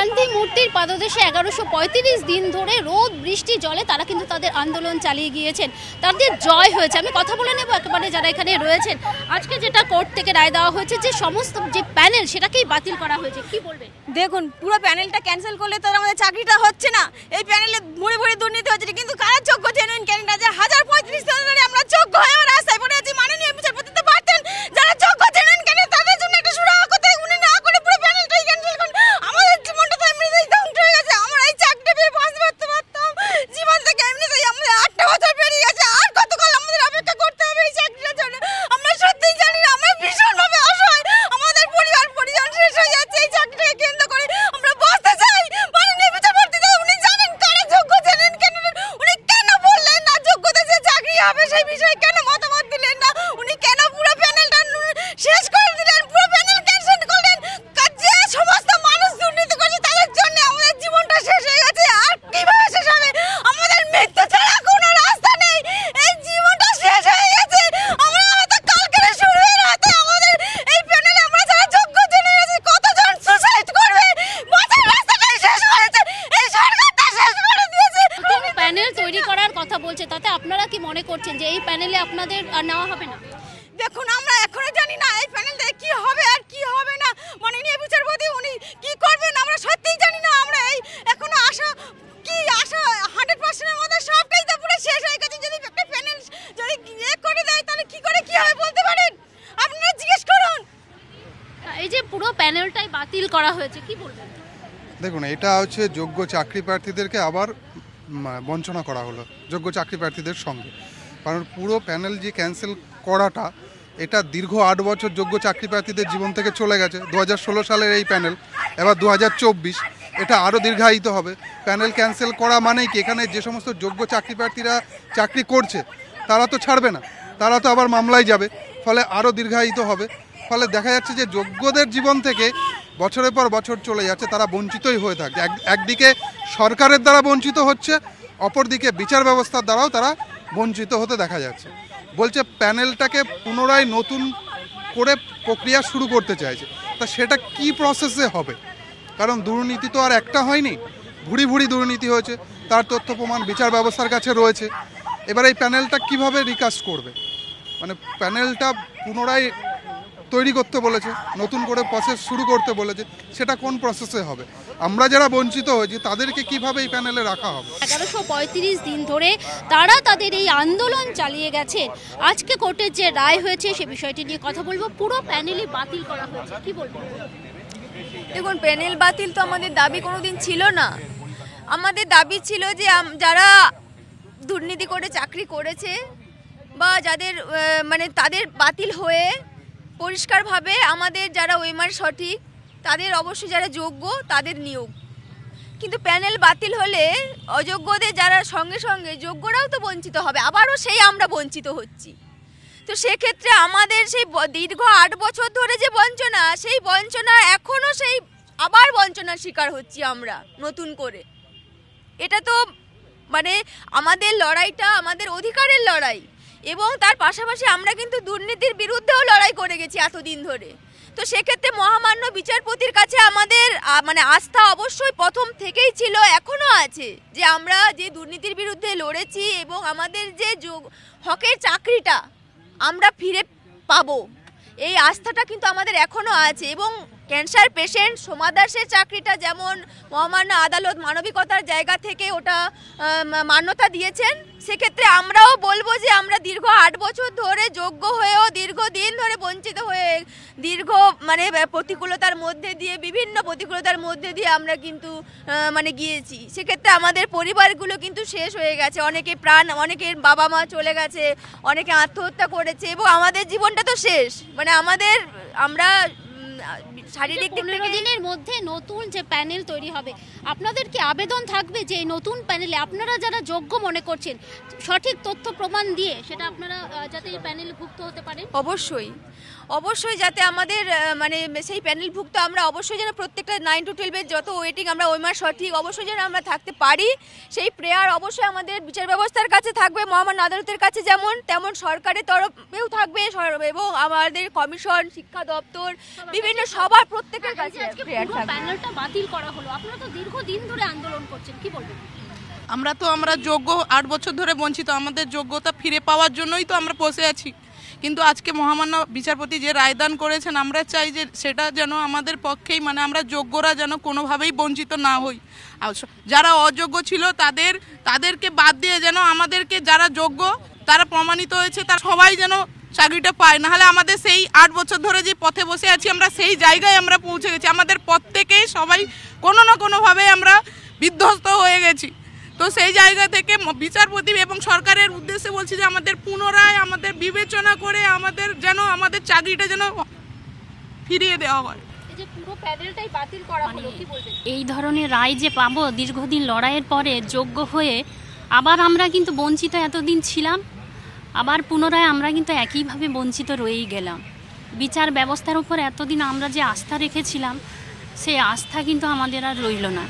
গান্ধী মূর্তির পাদদেশে 1135 দিন ধরে রোদ বৃষ্টি জলে তারা কিন্তু তাদের আন্দোলন চালিয়ে গিয়েছেন, তাদের জয় হয়েছে। আমি কথা বলে নেব একেবারে যারা এখানে রয়েছেন। আজকে যেটা কোর্ট থেকে রায় দেওয়া হয়েছে যে সমস্ত যে প্যানেল সেটাকেই বাতিল করা হয়েছে, কি বলবেন? দেখুন, পুরো প্যানেলটা ক্যান্সেল করলে তো আমাদের চাকরিটা হচ্ছে না। এই প্যানেলে ভুড়ি ভুড়ি দুর্নীতি হচ্ছে, কিন্তু কারা যোগ্য জেনুইন ক্যান্ডিডেট আছে? 1035 দিন ধরে আমরা যোগ্য হয়ে রাস্তায় পড়ে আছি। মাননীয় বিচারপতি তো পারতেন যারা যোগ্য জেনুইন ক্যান্ডিডেট তাদের জন্য একটা সুরাহা করতে, উনি না করে পুরো প্যানেলটাই ক্যান্সেল করেন। আমাদের জীবনটা তো এমনিতেই ধ্বংস হয়ে গেছে। আমরা এই চাকরিটা পেয়ে বাঁচতে পারতাম, জীবন থেকে এমনিতেই আমাদের 8টা বছর পেরিয়ে গেছে। আর কতকাল আমাদের অপেক্ষা করতে হবে এই চাকরিটার জন্য? আমরা সত্যিই জানি না, আমরা ভীষণভাবে অসহায়। আমাদের পরিবার পরিজন শেষ হয়ে যাচ্ছে এই চাকরিটাকে কেন্দ্র করে। আমরা বাঁচতে চাই। মাননীয় বিচারপতি উনি জানেন কারা যোগ্য জেনুইন ক্যান্ডিডেট। উনি কেন বললেন না যোগ্যতা যে চাকরি হবে সেই বিষয়ে কেন মতামত দিলেন না? উনি কেন পুরো প্যানেলটা শেষ করে দিলেন, পুরো প্যানেল ক্যান্সেল করলেন? যে সমস্ত মানুষ দুর্নীতি করছে তাদের জন্য আমাদের জীবনটা শেষ হয়ে গেছে। আর কিভাবে শেষ হবে? আমাদের মৃত্যু ছাড়া কোনো রাস্তা নেই। এই জীবনটা শেষ হয়ে গেছে। আমরা হয়তো কালকে শুরু হয়ে রাতে আমাদের এই প্যানেলে আমরা যারা যোগ্য জেনুইন আছি কতজন সুসাইড করবে? বাঁচার রাস্তাটাই শেষ হয়েছে। এই সরকারটা শেষ করে দিয়েছে। প্যানেল তৈরি করার কথা বলছে, তাতে আপনারা কি মনে করছেন যে এই প্যানেলে আপনাদের আর নেওয়া হবে না? দেখুন, আমরা এখনো জানি না এই প্যানেল থেকে কি হবে আর কি হবে না। মাননীয় বিচারপতি উনি কি করবেন আমরা সত্যিই জানি না। আমরা এই এখনো আশা 100% এর মধ্যে সবটাই তো পুরো শেষ হয়ে গেছে। যদি একটা প্যানেল যদি করে দেয় তাহলে কি করে কি হবে বলতে পারেন? আপনারা জিজ্ঞেস করুন। এই যে পুরো প্যানেলটাই বাতিল করা হয়েছে, কি বলবেন? দেখুন, এটা হচ্ছে যোগ্য চাকরি প্রার্থীদেরকে আবার বঞ্চনা করা হলো যোগ্য চাকরি প্রার্থীদের সঙ্গে। কারণ পুরো প্যানেল যে ক্যান্সেল করাটা, এটা দীর্ঘ 8 বছর যোগ্য চাকরি প্রার্থীদের জীবন থেকে চলে গেছে। 2016 সালের এই প্যানেল, এবার 2024, এটা আরও দীর্ঘায়িত হবে। প্যানেল ক্যান্সেল করা মানেই কি, এখানে যে সমস্ত যোগ্য চাকরি প্রার্থীরা চাকরি করছে তারা তো ছাড়বে না, তারা তো আবার মামলায় যাবে, ফলে আরও দীর্ঘায়িত হবে। ফলে দেখা যাচ্ছে যে যোগ্যদের জীবন থেকে বছরের পর বছর চলে যাচ্ছে, তারা বঞ্চিতই হয়ে থাকে। একদিকে সরকারের দ্বারা বঞ্চিত হচ্ছে, অপরদিকে বিচার ব্যবস্থার দ্বারাও তারা বঞ্চিত হতে দেখা যাচ্ছে। বলছে প্যানেলটাকে পুনরায় নতুন করে প্রক্রিয়া শুরু করতে চাইছে, তা সেটা কি প্রসেসে হবে? কারণ দুর্নীতি তো আর একটা হয়নি, ভুড়ি ভুড়ি দুর্নীতি হয়েছে, তার তথ্য প্রমাণ বিচার ব্যবস্থার কাছে রয়েছে। এবার এই প্যানেলটা কিভাবে রিকাস্ট করবে? মানে প্যানেলটা পুনরায় তৈরি করতে বলেছে, নতুন করে প্রসেস শুরু করতে বলেছে, সেটা কোন প্রসেসে হবে? আমরা যারা বঞ্চিত হয়েছি তাদেরকে কিভাবে এই প্যানেলে রাখা হবে? 1135 দিন ধরে তারা তাদের এই আন্দোলন চালিয়ে গেছে। আজকে কোর্টের যে রায় হয়েছে সে বিষয়টি নিয়ে কথা বলবো। পুরো প্যানেলই বাতিল করা হয়েছে, কি বলবো? দেখুন, প্যানেল বাতিল তো আমাদের দাবি কোনোদিন ছিল না। আমাদের দাবি ছিল যে যারা দুর্নীতি করে চাকরি করেছে বা যাদের মানে তাদের বাতিল হয়ে পরিষ্কারভাবে আমাদের যারা ওএমআর সঠিক তাদের অবশ্যই যারা যোগ্য তাদের নিয়োগ। কিন্তু প্যানেল বাতিল হলে অযোগ্যদের যারা সঙ্গে সঙ্গে যোগ্যরাও তো বঞ্চিত হবে, আবারও সেই আমরা বঞ্চিত হচ্ছি। তো সেক্ষেত্রে আমাদের সেই দীর্ঘ 8 বছর ধরে যে বঞ্চনা, সেই বঞ্চনা এখনও সেই আবার বঞ্চনার শিকার হচ্ছি আমরা নতুন করে। এটা তো মানে আমাদের লড়াইটা আমাদের অধিকারের লড়াই, এবং তার পাশাপাশি আমরা কিন্তু দুর্নীতির বিরুদ্ধেও লড়াই করে গেছি এতদিন ধরে। তো সেক্ষেত্রে মহামান্য বিচারপতির কাছে আমাদের মানে আস্থা অবশ্যই প্রথম থেকেই ছিল, এখনও আছে, যে আমরা যে দুর্নীতির বিরুদ্ধে লড়েছি এবং আমাদের যে হকের চাকরিটা আমরা ফিরে পাবো, এই আস্থাটা কিন্তু আমাদের এখনও আছে। এবং ক্যান্সার পেশেন্ট সোমা দাসের চাকরিটা যেমন মহামান্য আদালত মানবিকতার জায়গা থেকে ওটা মান্যতা দিয়েছেন, সেক্ষেত্রে আমরাও বলবো যে আমরা দীর্ঘ 8 বছর ধরে যোগ্য হয়েও দীর্ঘদিন ধরে বঞ্চিত হয়ে দীর্ঘ মানে প্রতিকূলতার মধ্যে দিয়ে বিভিন্ন প্রতিকূলতার মধ্যে দিয়ে আমরা কিন্তু মানে গিয়েছি। সেক্ষেত্রে আমাদের পরিবারগুলো কিন্তু শেষ হয়ে গেছে, অনেকে প্রাণ, অনেকের বাবা মা চলে গেছে, অনেকে আত্মহত্যা করেছে, এবং আমাদের জীবনটা তো শেষ। মানে আমরা শারীরিক দিক থেকে 15 দিনের মধ্যে নতুন যে প্যানেল তৈরি হবে, আপনাদের কি আবেদন থাকবে যে এই নতুন প্যানেলে আপনারা যারা যোগ্য মনে করছেন সঠিক তথ্য প্রমাণ দিয়ে সেটা আপনারা যাতে এই প্যানেলে ভুক্ত হতে পারেন? অবশ্যই যাতে আমাদের মানে সেই প্যানেলভুক্ত আমরা অবশ্যই যেন প্রত্যেকটা 9 to 12-এর যত ওয়েটিং আমরা ওইমার সঠিক অবশ্যই যেন আমরা থাকতে পারি, সেই প্রেয়ার অবশ্যই আমাদের বিচার ব্যবস্থার কাছে থাকবে, মহামান্য আদালতের কাছে যেমন তেমন সরকারের তরফেও থাকবে, এবং আমাদের কমিশন, শিক্ষা দপ্তর, বিভিন্ন সবাই সবার প্রত্যেকের কাছে আজকে প্রেয়ার পুরো থাকবে। প্যানেলটা বাতিল করা হলো, আপনারা তো দীর্ঘদিন ধরে আন্দোলন করছেন, কি বলবেন? আমরা যোগ্য 8 বছর ধরে বঞ্চিত, আমাদের যোগ্যতা ফিরে পাওয়ার জন্যই তো আমরা বসে আছি। কিন্তু আজকে মহামান্য বিচারপতি যে রায়দান করেছেন, আমরা চাই যে সেটা যেন আমাদের পক্ষেই, মানে আমরা যোগ্যরা যেন কোনোভাবেই বঞ্চিত না হই। আর যারা অযোগ্য ছিল তাদেরকে বাদ দিয়ে যেন আমাদেরকে যারা যোগ্য তারা প্রমাণিত হয়েছে তারা সবাই যেন চাকরিটা পায়। নাহলে আমাদের সেই 8 বছর ধরে যে পথে বসে আছি আমরা সেই জায়গায় আমরা পৌঁছে গেছি। আমাদের প্রত্যেকেই সবাই কোনো না কোনোভাবে আমরা বিধ্বস্ত হয়ে গেছি। তো সেই জায়গা থেকে বিচারপতি এবং সরকারের উদ্দেশ্যে বলছি যে আমাদের পুনরায় আমাদের বিবেচনা করে আমাদের চাকরিটা যেন ফিরিয়ে দেওয়া হয়। এই যে পুরো প্যানেলটাই বাতিল করা হলো, কি বলবেন? এই ধরনের রায় যে পাবো দীর্ঘদিন লড়াইয়ের পরে যোগ্য হয়ে, আবার আমরা কিন্তু বঞ্চিত এতদিন ছিলাম, আবার পুনরায় আমরা কিন্তু একইভাবে বঞ্চিত রয়েই গেলাম। বিচার ব্যবস্থার উপর এতদিন আমরা যে আস্থা রেখেছিলাম সেই আস্থা কিন্তু আমাদের আর রইল না।